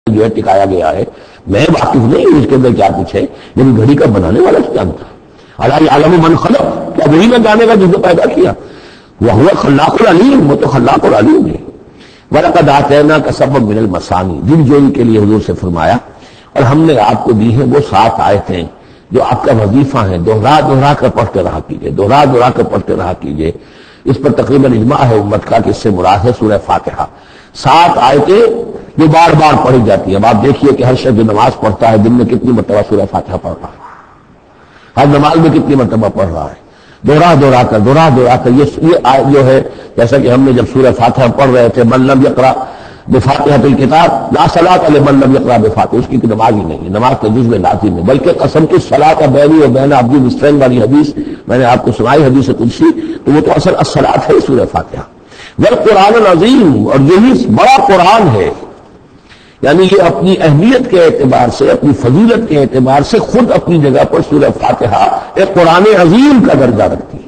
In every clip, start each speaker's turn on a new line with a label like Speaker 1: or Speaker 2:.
Speaker 1: جو ہے ٹکایا گیا ہے. میں واقف نہیں ہوں اس کے اندر کیا کچھ ہے، لیکن گھڑی کا بنانے والا جانتا. الا یعلم من خلق، کیا وہی نہ جانے گا جس نے پیدا کیا؟ وہو خلاق العلیم، وہ تو خلاق العلیم ہے. وَلَقَدْ آتَيْنَاكَ سَبْعًا مِنَ الْمَثَانِي، دل جوئی کے لیے حضور سے فرمایا اور ہم نے آپ کو دی ہیں وہ 7 آیتیں جو آپ کا وظیفہ ہیں، دوہرا دوہرا کر پڑھتے رہا کیجئے، دوہرا دوہرا کر پڑھتے رہا کیجئے. اس پر تقریباً اجماع ہے امت کا کہ اس سے مراد ہے سورہ فاتحہ. 7 آیتیں جو بار بار پڑھی جاتی ہے. اب آپ دیکھیے کہ ہر شخص جو نماز پڑھتا ہے دن میں کتنی مرتبہ سورہ فاتحہ پڑھ رہا ہے، ہر نماز میں کتنی مرتبہ پڑھ رہا ہے، دوہرا دوہرا کر. یہ آیت جو ہے، جیسا کہ ہم نے جب سورہ فاتحہ پڑھ رہے تھے، من لم یقرأ بفاتحۃ الکتاب لا صلاۃ لمن لم یقرأ بفاتحہ، اس کی نماز ہی نہیں ہے، نماز کے جزء لازم ہے. بلکہ قسمت الصلاۃ بینی و بین عبدی بالصلاۃ والی حدیث میں نے آپ کو سنائی، حدیث قدسی، تو وہ تو اصل الصلاۃ ہے سورہ فاتحہ. والقرآن العظیم، اور یہی بڑا قرآن ہے. یعنی یہ اپنی اہمیت کے اعتبار سے، اپنی فضیلت کے اعتبار سے خود اپنی جگہ پر سورہ فاتحہ ایک قرآن عظیم کا درجہ رکھتی ہے.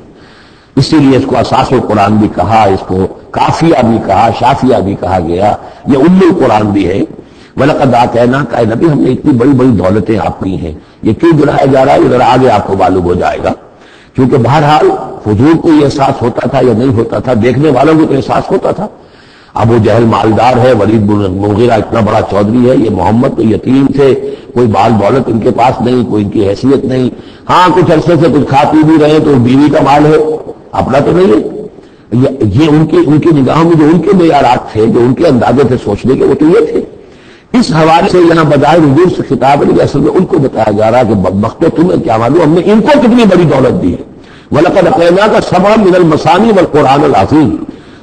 Speaker 1: اسی لیے اس کو اساس القرآن بھی کہا، اس کو کافیہ بھی کہا، شافیہ بھی کہا گیا، یہ ام القرآن بھی ہے. وَلَقَدْ آتَيْنَاكَ، اے نبی ہم نے اتنی بڑی بڑی دولتیں آپ کی ہیں. یہ کیوں گنایا جا رہا ہے یہ ذرا آگے آپ کو معلوم ہو جائے گا. کیونکہ بہرحال حضور کو یہ احساس ہوتا تھا یا نہیں ہوتا تھا، دیکھنے والوں کو تو احساس ہوتا تھا. ابو جہل مالدار ہے، ولید بن مغیرہ اتنا بڑا چودھری ہے، یہ محمد تو یتیم تھے، کوئی بال دولت ان کے پاس نہیں، کوئی ان کی حیثیت نہیں. ہاں کچھ عرصے سے کچھ کھا پی بھی رہے تو بیوی کا مال ہے، اپنا تو نہیں ہے. یہ ان کی نگاہوں میں جو ان کے معیارات تھے، جو ان کے اندازے تھے سوچنے کے، وہ تو یہ تھے. اس حوالے سے یہاں بجائے حضور سے خطاب ہے، اصل میں ان کو بتایا جا رہا ہے کہ بدبختو تمہیں کیا معلوم ہم نے ان کو کتنی بڑی دولت دی ہے. وَلَقَدْ آتَيْنَاكَ سَبْعًا مِنَ الْمَثَانِي وَالْقُرْآنِ الْعَظِيمِ،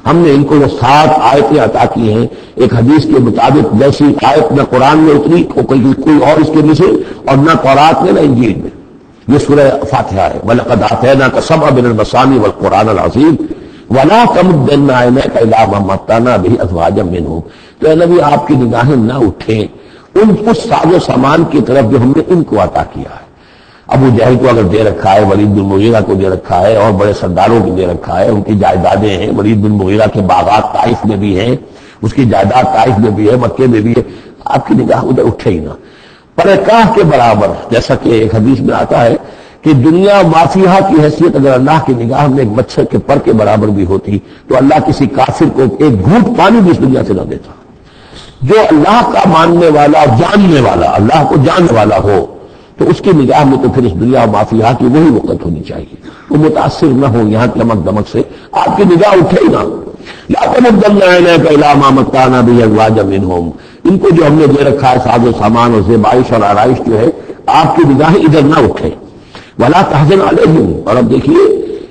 Speaker 1: ہم نے ان کو وہ 7 آیتیں عطا کی ہیں. ایک حدیث کے مطابق جیسی آیت نہ قرآن میں اتری کوئی اور اس کے مثل، اور نہ تورات میں نہ انجیل میں. یہ سورہ فاتحہ ہے. وَلَقَدْ آتَيْنَاكَ سَبْعًا مِنَ الْمَثَانِي وَالْقُرْآنِ الْعَظِيمِ وَلَا تَمُدَّنَّ عَيْنَيْكَ إِلَىٰ مَا مَتَّعْنَا بِهِ أَزْوَاجًا مِّنْهُمْ، تو اے نبی آپ کی نگاہیں نہ اٹھیں ان کچھ ساز و سامان کی طرف جو ہم نے ان کو عطا کیا ہے. ابو جہل کو اگر دے رکھا ہے، ولید بن مغیرہ کو دے رکھا ہے، اور بڑے سرداروں کو دے رکھا ہے، ان کی جائیدادیں ہیں. ولید بن مغیرہ کے باغات طائف میں بھی ہیں، اس کی جائیداد طائف میں بھی ہے، مکے میں بھی ہے. آپ کی نگاہ ادھر اٹھے ہی نہ. پر کاہ کے برابر، جیسا کہ ایک حدیث میں آتا ہے کہ دنیا مافیہ کی حیثیت اگر اللہ کی نگاہ میں ایک مچھر کے پر کے برابر بھی ہوتی تو اللہ کسی کافر کو ایک گھونٹ پانی بھی اس دنیا سے نہ دیتا. جو اللہ کا ماننے والا، جاننے والا، اللہ کو جاننے والا ہو تو اس کی نگاہ میں تو پھر اس دنیا و مافیہ کی وہی وقت ہونی چاہیے. وہ متاثر نہ ہو یہاں کی امک دمک سے، آپ کی نگاہ اٹھے ہی نہ. لا تمدن عینیک الی ما متعنا بہ ازواجا منہم، ان کو جو ہم نے دے رکھا ہے ساز و سامان اور زیبائش اور آرائش جو ہے، آپ کی نگاہیں ادھر نہ اٹھے. ولا تحزن علیہم، اور اب دیکھیے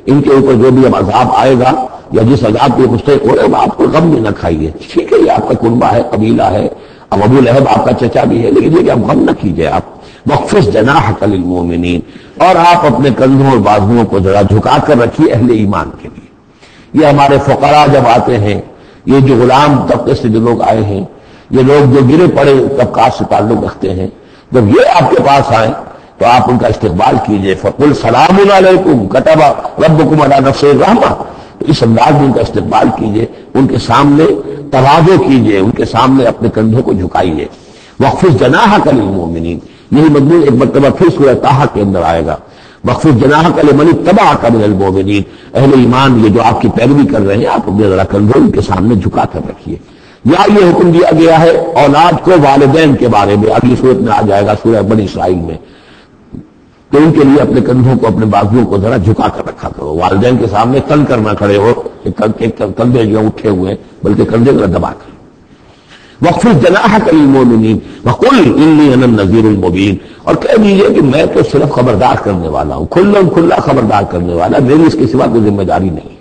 Speaker 1: ان کے اوپر جو بھی اب عذاب آئے گا یا جس عذاب کے مستحق ہو رہے ہیں آپ کو غم بھی نہ کھائیے. ٹھیک ہے یہ آپ کا کنبہ ہے، قبیلہ ہے، اب ابو لہب آپ کا چچا بھی ہے، لیکن یہ کہ اب غم نہ کیجیے. آپ وَخْفِضْ جَنَاحَكَ لِلْمُؤْمِنِينَ، اور آپ اپنے کندھوں اور بازوؤں کو ذرا جھکا کر رکھیے اہل ایمان کے لیے. یہ ہمارے فقراء جب آتے ہیں، یہ جو غلام طبقے سے جو لوگ آئے ہیں، یہ لوگ جو گرے پڑے طبقات سے تعلق رکھتے ہیں، جب یہ آپ کے پاس آئیں تو آپ ان کا استقبال کیجئے. فَقُلْ سَلَامٌ عَلَيْكُمْ كَتَبَ رَبُّكُمْ عَلَىٰ نَفْسِهِ الرَّحْمَةَ، تو اس انداز میں ان کا استقبال کیجئے، ان کے سامنے تواضع کیجئے، ان کے سامنے اپنے کندھوں کو جھکائیے. وَخْفِضْ جَنَاحَكَ لِلْمُؤْمِنِينَ، یہی مضمون ایک مرتبہ پھر سورہ طٰہٰ کے اندر آئے گا. وَخْفِضْ جَنَاحَكَ لِمَنِ اتَّبَعَكَ مِنَ الْمُؤْمِنِينَ، اہل ایمان یہ جو آپ کی پیروی کر رہے ہیں آپ اپنے ذرا کندھوں ان کے سامنے جھکا کر رکھیے. یا یہ حکم دیا گیا ہے اولاد کو والدین کے بارے میں، اگلی صورت میں آ جائے گا سورہ بنی اسرائیل میں، تو ان کے لیے اپنے کندھوں کو، اپنے بازوؤں کو ذرا جھکا کر رکھا کرو. والدین کے سامنے تن کر نہ کھڑے ہو کہ کندھے جو اٹھے ہوئے، بلکہ کندھے ذرا دبا کر. وَخْفِضْ جَنَاحَكَ لِلْمُؤْمِنِينَ وَقُلْ إِنِّي أَنَا النَّذِيرُ الْمُبِينُ، اور کہہ دیجیے کہ میں تو صرف خبردار کرنے والا ہوں، کھلا خبردار کرنے والا، میری اس کے سوا کوئی ذمہ داری نہیں.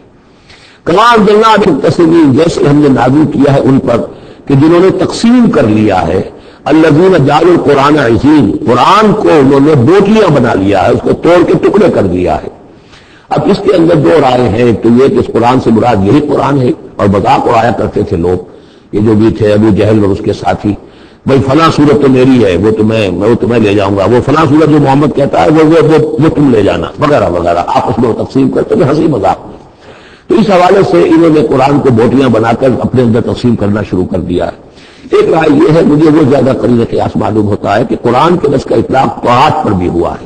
Speaker 1: كَمَا أَنزَلْنَا عَلَى الْمُقْتَسِمِينَ، جیسے ہم نے نازل کیا ہے ان پر کہ جنہوں نے تقسیم کر لیا ہے. الذین جعلوا القرآن عظیم، قرآن کو انہوں نے بوٹیاں بنا لیا ہے، اس کو توڑ کے ٹکڑے کر دیا ہے. اب اس کے اندر 2 رائے ہیں. ایک تو یہ کہ اس قرآن سے مراد یہی قرآن ہے، اور مذاق اڑایا کرتے تھے لوگ، یہ جو بھی تھے ابو جہل اور اس کے ساتھی، بھائی فلاں صورت تو میری ہے، وہ تمہیں لے جاؤں گا، وہ فلاں صورت جو محمد کہتا ہے وہ تم لے جانا، وغیرہ وغیرہ، آپس میں وہ تقسیم کرتے تھے ہنسی مذاق میں. تو اس حوالے سے انہوں نے قرآن کو بوٹیاں بنا کر اپنے اندر تقسیم کرنا شروع کر دیا ہے. ایک رائے یہ ہے، مجھے وہ زیادہ قریب قیاس معلوم ہوتا ہے کہ قرآن کے لفظ کا اطلاق طاعت پر بھی ہوا ہے،